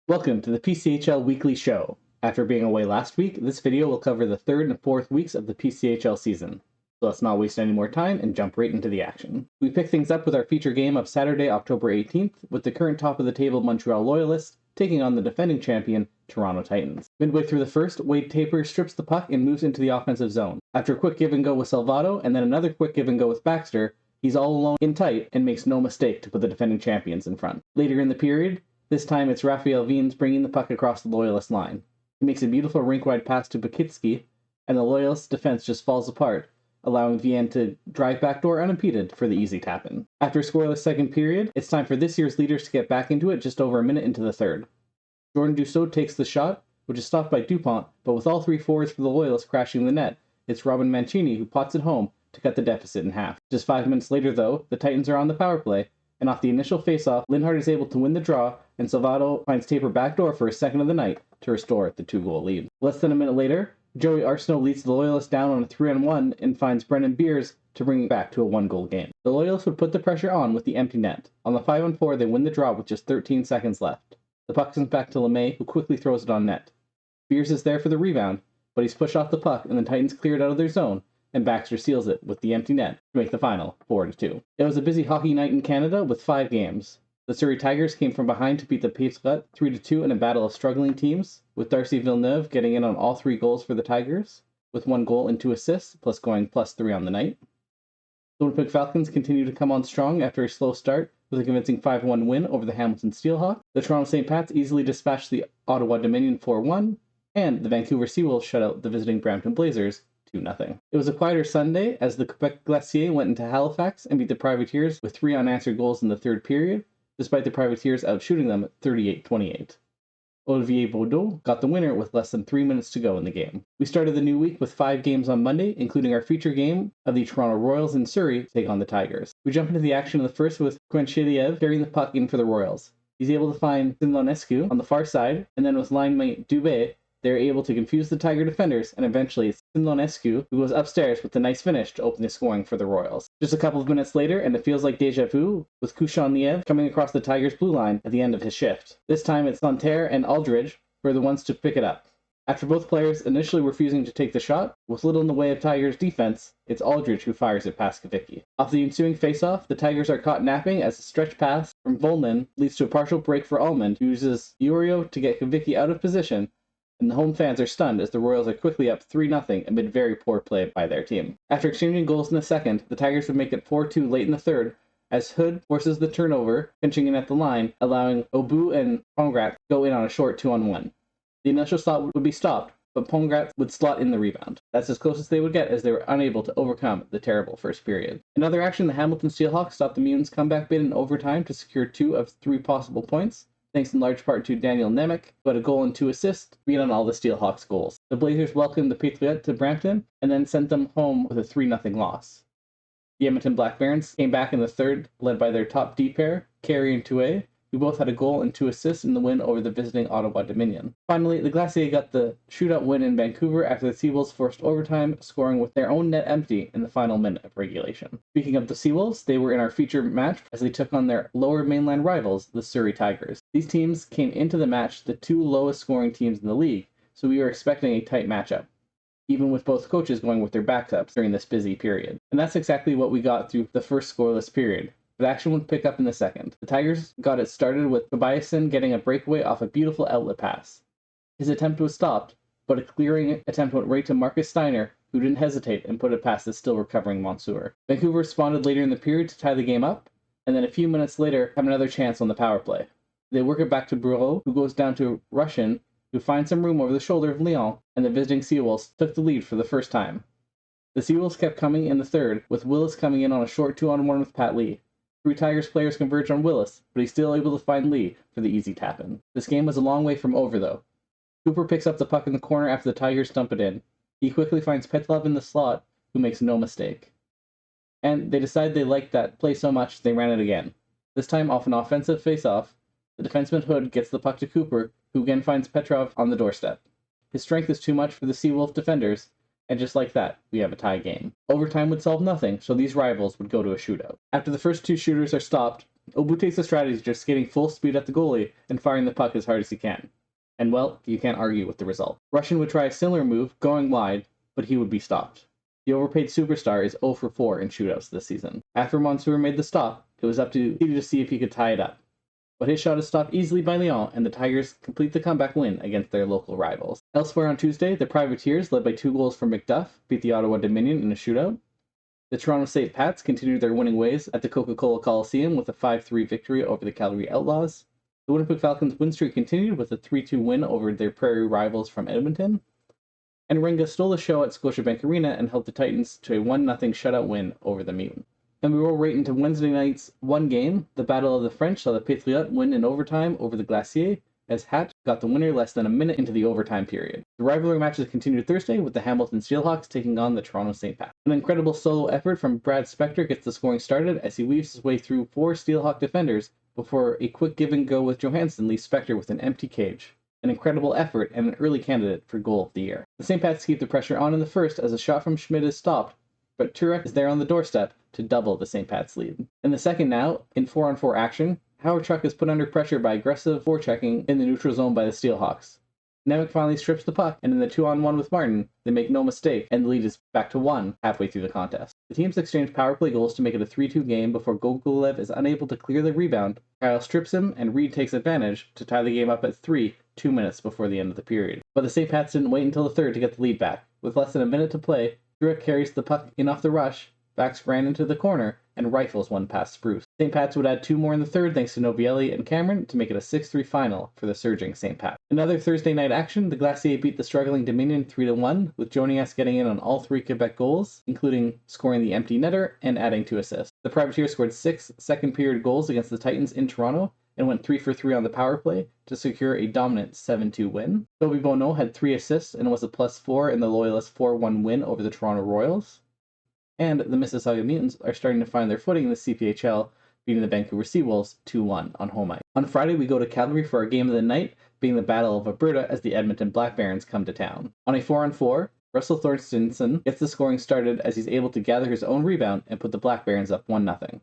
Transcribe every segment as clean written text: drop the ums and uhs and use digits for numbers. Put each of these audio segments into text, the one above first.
Welcome to the PCHL Weekly Show. After being away last week, this video will cover the third and fourth weeks of the PCHL season. So let's not waste any more time and jump right into the action. We pick things up with our feature game of Saturday, October 18th, with the current top of the table Montreal Loyalists taking on the defending champion, Toronto Titans. Midway through the first, Wade Taper strips the puck and moves into the offensive zone. After a quick give and go with Salvato and then another quick give and go with Baxter, he's all alone in tight and makes no mistake to put the defending champions in front. Later in the period, this time it's Raphael Wiens bringing the puck across the Loyalist line. He makes a beautiful rink-wide pass to Bakitsky, and the Loyalist defense just falls apart, allowing Viens to drive backdoor unimpeded for the easy tap-in. After a scoreless second period, it's time for this year's leaders to get back into it just over a minute into the third. Jordan Dussault takes the shot, which is stopped by Dupont, but with all three forwards for the Loyalists crashing the net, it's Robin Mancini who pots it home to cut the deficit in half. Just 5 minutes later, though, the Titans are on the power play, and off the initial faceoff, Linhart is able to win the draw, and Salvato finds Taper backdoor for his second of the night to restore the 2-goal lead. Less than a minute later, Joey Arsenault leads the Loyalists down on a 3-on-1 and finds Brendan Beers to bring it back to a 1-goal game. The Loyalists would put the pressure on with the empty net. On the 5-on-4, they win the draw with just 13 seconds left. The puck comes back to LeMay, who quickly throws it on net. Beers is there for the rebound, but he's pushed off the puck and the Titans clear it out of their zone, and Baxter seals it with the empty net to make the final 4-2. It was a busy hockey night in Canada with 5 games. The Surrey Tigers came from behind to beat the Patriots 3-2 in a battle of struggling teams, with Darcy Villeneuve getting in on all 3 goals for the Tigers, with 1 goal and 2 assists, plus going +3 on the night. The Winnipeg Falcons continue to come on strong after a slow start, with a convincing 5-1 win over the Hamilton Steelhawks. The Toronto St. Pats easily dispatched the Ottawa Dominion 4-1, and the Vancouver Seawolves shut out the visiting Brampton Blazers 2-0. It was a quieter Sunday as the Quebec Glaciers went into Halifax and beat the Privateers with 3 unanswered goals in the third period, despite the Privateers outshooting them at 38-28. Olivier Baudot got the winner with less than 3 minutes to go in the game. We started the new week with 5 games on Monday, including our feature game of the Toronto Royals in Surrey to take on the Tigers. We jump into the action in the first with Quenchiliev carrying the puck in for the Royals. He's able to find Sinlonescu on the far side, and then with line mate Dubé, they're able to confuse the Tiger defenders, and eventually it's Sinlonescu who goes upstairs with a nice finish to open the scoring for the Royals. Just a couple of minutes later, and it feels like deja vu, with Kushan coming across the Tigers' blue line at the end of his shift. This time it's Santerre and Aldridge who are the ones to pick it up. After both players initially refusing to take the shot, with little in the way of Tigers' defense, it's Aldridge who fires it past Kavicki. Off the ensuing face-off, the Tigers are caught napping as a stretch pass from Volnin leads to a partial break for Almond, who uses Iuorio to get Kavicki out of position, and the home fans are stunned as the Royals are quickly up 3-0 amid very poor play by their team. After exchanging goals in the second, the Tigers would make it 4-2 late in the third, as Hood forces the turnover, pinching in at the line, allowing Obu and Pongrat to go in on a short 2-on-1. The initial shot would be stopped, but Pongrat would slot in the rebound. That's as close as they would get as they were unable to overcome the terrible first period. In other action, the Hamilton Steelhawks stopped the Mutants' comeback bid in overtime to secure 2 of 3 possible points, thanks in large part to Daniel Nemec, who had a goal and 2 assists, being on all the Steelhawks' goals. The Blazers welcomed the Patriots to Brampton, and then sent them home with a 3-0 loss. The Edmonton Black Barons came back in the third, led by their top D pair, Carey and Toué, who both had a goal and 2 assists in the win over the visiting Ottawa Dominion. Finally, the Glaciers got the shootout win in Vancouver after the Seawolves forced overtime, scoring with their own net empty in the final minute of regulation. Speaking of the Seawolves, they were in our feature match as they took on their lower mainland rivals, the Surrey Tigers. These teams came into the match the 2 lowest scoring teams in the league, so we were expecting a tight matchup, even with both coaches going with their backups during this busy period. And that's exactly what we got through the first scoreless period. But action would pick up in the second. The Tigers got it started with Tobiasen getting a breakaway off a beautiful outlet pass. His attempt was stopped, but a clearing attempt went right to Marcus Steiner, who didn't hesitate and put it past the still recovering Mansour. Vancouver responded later in the period to tie the game up, and then a few minutes later have another chance on the power play. They work it back to Bureau, who goes down to Russian, who finds some room over the shoulder of Leon, and the visiting Seawolves took the lead for the first time. The Seawolves kept coming in the third, with Willis coming in on a short 2-on-1 with Pat Lee. 3 Tigers players converge on Willis, but he's still able to find Lee for the easy tap-in. This game was a long way from over, though. Cooper picks up the puck in the corner after the Tigers dump it in. He quickly finds Petlov in the slot, who makes no mistake. And they decide they liked that play so much, they ran it again. This time off an offensive face-off, the defenseman Hood gets the puck to Cooper, who again finds Petrov on the doorstep. His strength is too much for the Seawolf defenders, and just like that, we have a tie game. Overtime would solve nothing, so these rivals would go to a shootout. After the first 2 shooters are stopped, Obu takes the strategy just skating full speed at the goalie and firing the puck as hard as he can. And well, you can't argue with the result. Russian would try a similar move, going wide, but he would be stopped. The overpaid superstar is 0 for 4 in shootouts this season. After Mansour made the stop, it was up to Petey to see if he could tie it up. But his shot is stopped easily by Lyon, and the Tigers complete the comeback win against their local rivals. Elsewhere on Tuesday, the Privateers, led by 2 goals from McDuff, beat the Ottawa Dominion in a shootout. The Toronto St. Pats continued their winning ways at the Coca-Cola Coliseum with a 5-3 victory over the Calgary Outlaws. The Winnipeg Falcons win streak continued with a 3-2 win over their prairie rivals from Edmonton. And Ringa stole the show at Scotiabank Arena and helped the Titans to a 1-0 shutout win over the Mutants. And we roll right into Wednesday night's one game. The Battle of the French saw the Patriots win in overtime over the Glacier, as Hatch got the winner less than a minute into the overtime period. The rivalry matches continued Thursday with the Hamilton Steelhawks taking on the Toronto St. Pat. An incredible solo effort from Brad Spector gets the scoring started as he weaves his way through 4 Steelhawk defenders before a quick give and go with Johansson leaves Spector with an empty cage. An incredible effort and an early candidate for goal of the year. The St. Pats keep the pressure on in the first as a shot from Schmidt is stopped, but Turek is there on the doorstep to double the St. Pat's lead. In the second now, in 4-on-4 action, Howard Chuck is put under pressure by aggressive forechecking in the neutral zone by the Steelhawks. Nemec finally strips the puck, and in the 2-on-1 with Martin, they make no mistake, and the lead is back to 1 halfway through the contest. The teams exchange power play goals to make it a 3-2 game before Gogolev is unable to clear the rebound. Kyle strips him, and Reed takes advantage to tie the game up at 3, 2 minutes before the end of the period. But the St. Pats didn't wait until the third to get the lead back. With less than a minute to play, Turek carries the puck in off the rush, backs ran into the corner, and rifles one past Spruce. St. Pat's would add 2 more in the third thanks to Novielli and Cameron to make it a 6-3 final for the surging St. Pat. Another Thursday night action, the Glacier beat the struggling Dominion 3-1, with Jonias getting in on all 3 Quebec goals, including scoring the empty netter and adding 2 assists. The Privateers scored 6 second-period goals against the Titans in Toronto and went 3 for 3 on the power play to secure a dominant 7-2 win. Toby Bonneau had 3 assists and was a +4 in the Loyalists 4-1 win over the Toronto Royals. And the Mississauga Mutants are starting to find their footing in the CPHL, beating the Vancouver Seawolves 2-1 on home ice. On Friday, we go to Calgary for our game of the night, being the Battle of Alberta as the Edmonton Black Barons come to town. On a 4-on-4, Russell Thorstenson gets the scoring started as he's able to gather his own rebound and put the Black Barons up 1-0.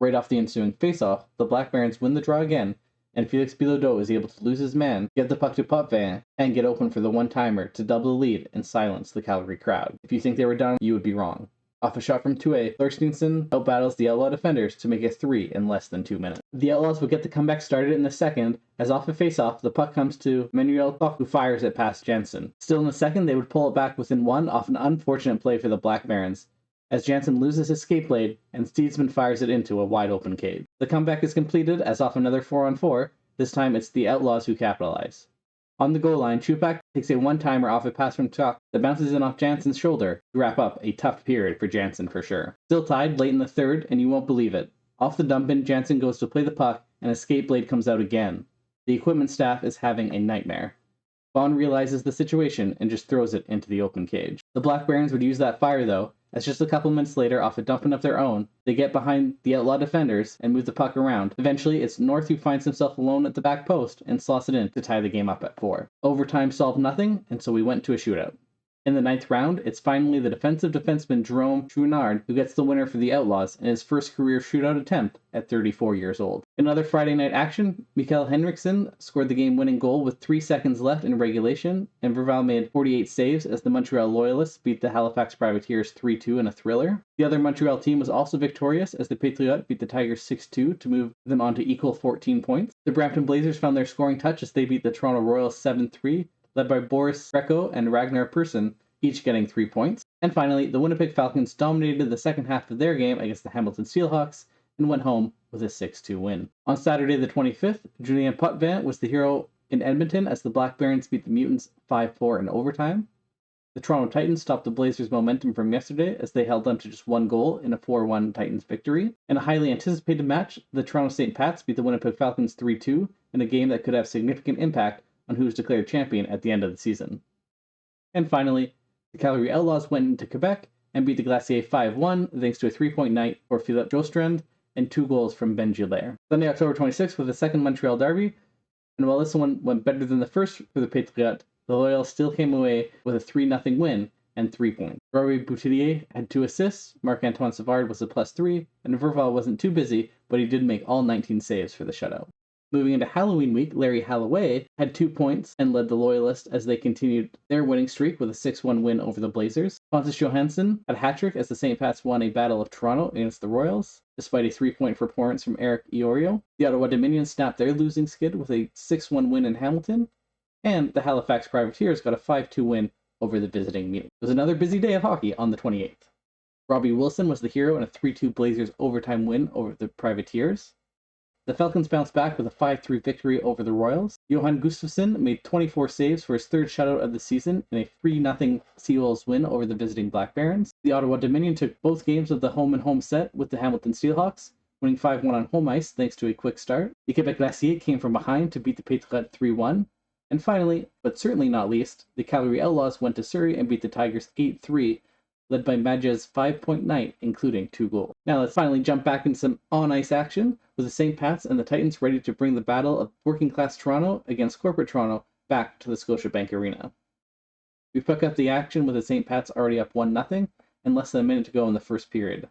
Right off the ensuing faceoff, the Black Barons win the draw again, and Felix Bilodeau is able to lose his man, get the puck to Potvin, and get open for the one-timer to double the lead and silence the Calgary crowd. If you think they were done, you would be wrong. Off a shot from 2A, Thorstenson outbattles the Outlaw defenders to make it 3 in less than 2 minutes. The Outlaws would get the comeback started in the second, as off a face-off, the puck comes to Manuel Koch, who fires it past Jansen. Still in the second, they would pull it back within 1 off an unfortunate play for the Black Barons, as Jansen loses his skate blade and Steedsman fires it into a wide-open cage. The comeback is completed as off another 4-on-4, this time it's the Outlaws who capitalize. On the goal line, Chupak takes a one-timer off a pass from Tuck that bounces in off Jansen's shoulder to wrap up a tough period for Jansen for sure. Still tied late in the third, and you won't believe it. Off the dump in, Jansen goes to play the puck, and a skate blade comes out again. The equipment staff is having a nightmare. Vaughn realizes the situation and just throws it into the open cage. The Black Barons would use that fire though, as just a couple minutes later, off a dumping of their own, they get behind the Outlaw defenders and move the puck around. Eventually, it's North who finds himself alone at the back post and slots it in to tie the game up at 4. Overtime solved nothing, and so we went to a shootout. In the 9th round, it's finally the defensive defenseman Jerome Chouinard who gets the winner for the Outlaws in his first career shootout attempt at 34 years old. In other Friday night action, Mikael Henriksen scored the game-winning goal with 3 seconds left in regulation, and Verville made 48 saves as the Montreal Loyalists beat the Halifax Privateers 3-2 in a thriller. The other Montreal team was also victorious as the Patriots beat the Tigers 6-2 to move them on to equal 14 points. The Brampton Blazers found their scoring touch as they beat the Toronto Royals 7-3, led by Boris Greco and Ragnar Persson, each getting 3 points. And finally, the Winnipeg Falcons dominated the second half of their game against the Hamilton Steelhawks and went home with a 6-2 win. On Saturday the 25th, Julien Potvin was the hero in Edmonton as the Black Barons beat the Mutants 5-4 in overtime. The Toronto Titans stopped the Blazers' momentum from yesterday as they held them to just 1 goal in a 4-1 Titans victory. In a highly anticipated match, the Toronto St. Pats beat the Winnipeg Falcons 3-2 in a game that could have significant impact on who is declared champion at the end of the season. And finally, the Calgary Outlaws went into Quebec and beat the Glacier 5-1 thanks to a 3-point night for Philippe Jostrand and 2 goals from Ben Gilbert. Sunday, October 26th was the second Montreal Derby, and while this one went better than the first for the Patriots, the Loyalists still came away with a 3-0 win and 3 points. Rory Boutillier had 2 assists, Marc-Antoine Savard was a +3, and Verville wasn't too busy but he did make all 19 saves for the shutout. Moving into Halloween week, Larry Halloway had 2 points and led the Loyalists as they continued their winning streak with a 6-1 win over the Blazers. Pontus Johansson had a hat-trick as the St. Pats won a Battle of Toronto against the Royals, despite a 3-point performance from Iuorio. The Ottawa Dominion snapped their losing skid with a 6-1 win in Hamilton, and the Halifax Privateers got a 5-2 win over the visiting Mutants. It was another busy day of hockey on the 28th. Robbie Wilson was the hero in a 3-2 Blazers overtime win over the Privateers. The Falcons bounced back with a 5-3 victory over the Royals. Johan Gustafsson made 24 saves for his 3rd shutout of the season in a 3-0 Seawolves win over the visiting Black Barons. The Ottawa Dominion took both games of the home-and-home set with the Hamilton Steelhawks, winning 5-1 on home ice thanks to a quick start. The Quebec Glacier came from behind to beat the Patriots 3-1. And finally, but certainly not least, the Calgary Outlaws went to Surrey and beat the Tigers 8-3, led by Madja's 5-point night, including 2 goals. Now let's finally jump back into some on-ice action, with the St. Pats and the Titans ready to bring the battle of working-class Toronto against corporate Toronto back to the Scotiabank Arena. We pick up the action with the St. Pats already up 1-0 and less than a minute to go in the first period.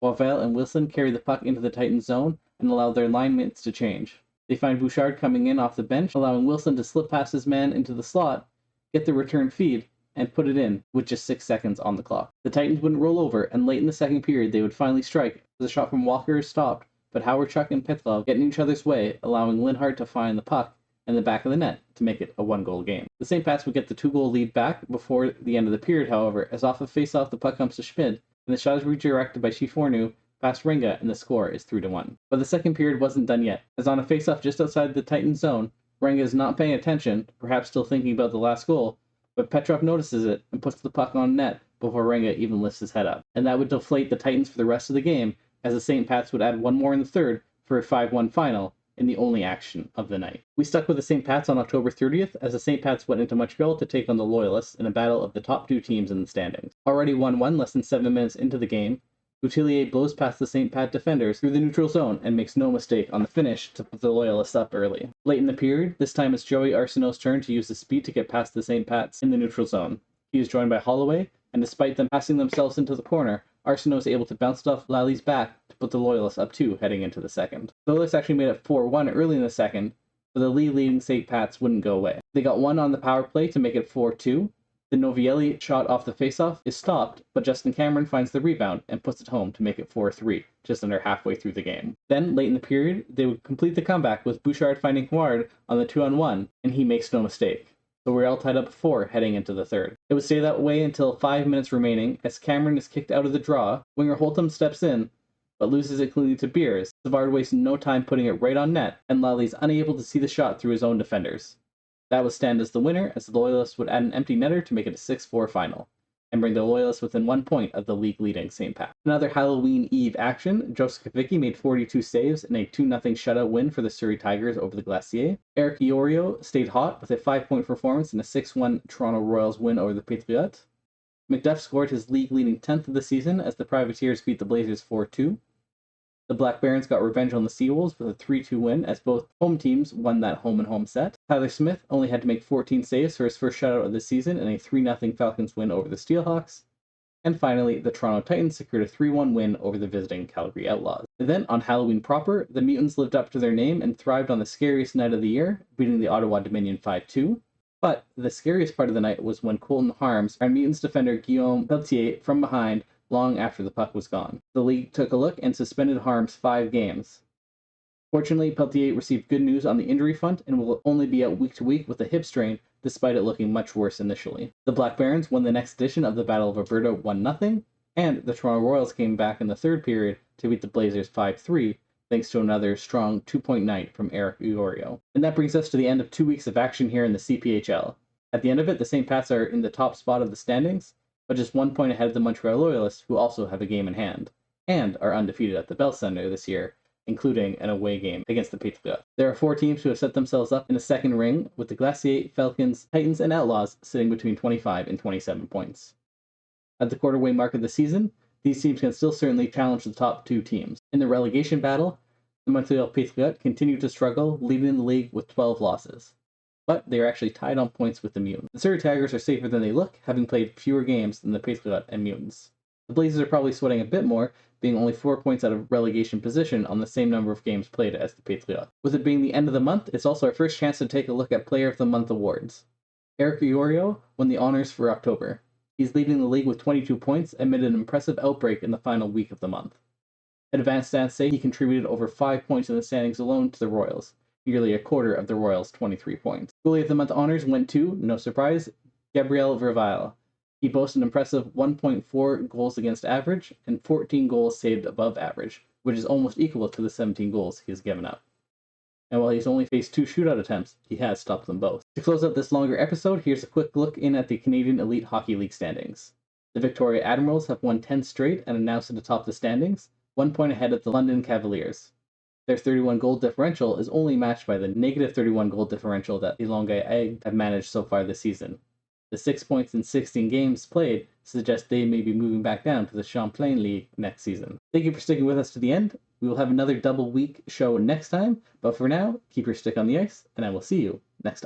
Verville and Wilson carry the puck into the Titans zone and allow their line mates to change. They find Bouchard coming in off the bench, allowing Wilson to slip past his man into the slot, get the return feed, and put it in with just 6 seconds on the clock. The Titans wouldn't roll over, and late in the second period they would finally strike. The shot from Walker is stopped, but Howard-Chuck and Petrov get in each other's way, allowing Linhart to find the puck in the back of the net to make it a 1-goal game. The St. Pats would get the 2-goal lead back before the end of the period, however, as off a face-off the puck comes to Schmid, and the shot is redirected by Chifornu past Ringa, and the score is 3-1. But the second period wasn't done yet, as on a face-off just outside the Titans zone, Ringa is not paying attention, perhaps still thinking about the last goal, but Petrov notices it and puts the puck on net before Ringa even lifts his head up. And that would deflate the Titans for the rest of the game, as the St. Pats would add 1 more in the third for a 5-1 final in the only action of the night. We stuck with the St. Pats on October 30th, as the St. Pats went into Montreal to take on the Loyalists in a battle of the top 2 teams in the standings. Already 1-1 less than 7 minutes into the game, Boutillier blows past the St. Pat defenders through the neutral zone and makes no mistake on the finish to put the Loyalists up early. Late in the period, this time it's Joey Arsenault's turn to use the speed to get past the St. Pats in the neutral zone. He is joined by Holloway, and despite them passing themselves into the corner, Arsenault is able to bounce it off Lally's back to put the Loyalists up 2 heading into the second. The Loyalists actually made it 4-1 early in the second, but the leading St. Pats wouldn't go away. They got 1 on the power play to make it 4-2. The Novielli shot off the faceoff is stopped, but Justin Cameron finds the rebound and puts it home to make it 4-3, just under halfway through the game. Then, late in the period, they would complete the comeback with Bouchard finding Huard on the 2-on-1, and he makes no mistake. So we're all tied up 4 heading into the third. It would stay that way until 5 minutes remaining, as Cameron is kicked out of the draw. Winger Holtham steps in, but loses it cleanly to Beers. Savard wastes no time putting it right on net, and Lally's unable to see the shot through his own defenders. That would stand as the winner, as the Loyalists would add an empty netter to make it a 6-4 final, and bring the Loyalists within 1 point of the league-leading St. Pat. Another Halloween Eve action, Joseph Kavicki made 42 saves in a 2-0 shutout win for the Surrey Tigers over the Glacier. Eric Iuorio stayed hot with a 5-point performance in a 6-1 Toronto Royals win over the Patriots. McDuff scored his league-leading 10th of the season as the Privateers beat the Blazers 4-2. The Black Barons got revenge on the Seawolves with a 3-2 win, as both home teams won that home-and-home set. Tyler Smith only had to make 14 saves for his first shutout of the season in a 3-0 Falcons win over the Steelhawks. And finally, the Toronto Titans secured a 3-1 win over the visiting Calgary Outlaws. And then, on Halloween proper, the Mutants lived up to their name and thrived on the scariest night of the year, beating the Ottawa Dominion 5-2. But the scariest part of the night was when Colton Harms found Mutants defender Guillaume Pelletier from behind long after the puck was gone. The league took a look and suspended Harms 5 games. Fortunately, Pelletier received good news on the injury front and will only be out week to week with a hip strain, despite it looking much worse initially. The Black Barons won the next edition of the Battle of Alberta 1-0, and the Toronto Royals came back in the third period to beat the Blazers 5-3, thanks to another strong 2-point night from Eric Iuorio. And that brings us to the end of 2 weeks of action here in the CPHL. At the end of it, the St. Pats are in the top spot of the standings, but just 1 point ahead of the Montreal Loyalists, who also have a game in hand, and are undefeated at the Bell Centre this year, including an away game against the Patriots. There are 4 teams who have set themselves up in the second ring, with the Glacier, Falcons, Titans, and Outlaws sitting between 25 and 27 points. At the quarterway mark of the season, these teams can still certainly challenge the top 2 teams. In the relegation battle, the Montreal Patriots continue to struggle, leading the league with 12 losses. But they are actually tied on points with the Mutants. The Surrey Tigers are safer than they look, having played fewer games than the Patriots and Mutants. The Blazers are probably sweating a bit more, being only 4 points out of relegation position on the same number of games played as the Patriots. With it being the end of the month, it's also our first chance to take a look at Player of the Month awards. Iuorio won the honors for October. He's leading the league with 22 points amid an impressive outbreak in the final week of the month. Advanced stats say he contributed over 5 points in the standings alone to the Royals, nearly a quarter of the Royals' 23 points. Goalie of the Month honors went to, no surprise, Gabriel Verville. He boasts an impressive 1.4 goals against average and 14 goals saved above average, which is almost equal to the 17 goals he has given up. And while he's only faced 2 shootout attempts, he has stopped them both. To close out this longer episode, here's a quick look in at the Canadian Elite Hockey League standings. The Victoria Admirals have won 10 straight and are now sit atop the standings, 1 point ahead of the London Cavaliers. Their 31 goal differential is only matched by the negative 31 goal differential that the Longueuil Egg have managed so far this season. The 6 points in 16 games played suggest they may be moving back down to the Champlain League next season. Thank you for sticking with us to the end. We will have another double week show next time, but for now, keep your stick on the ice, and I will see you next time.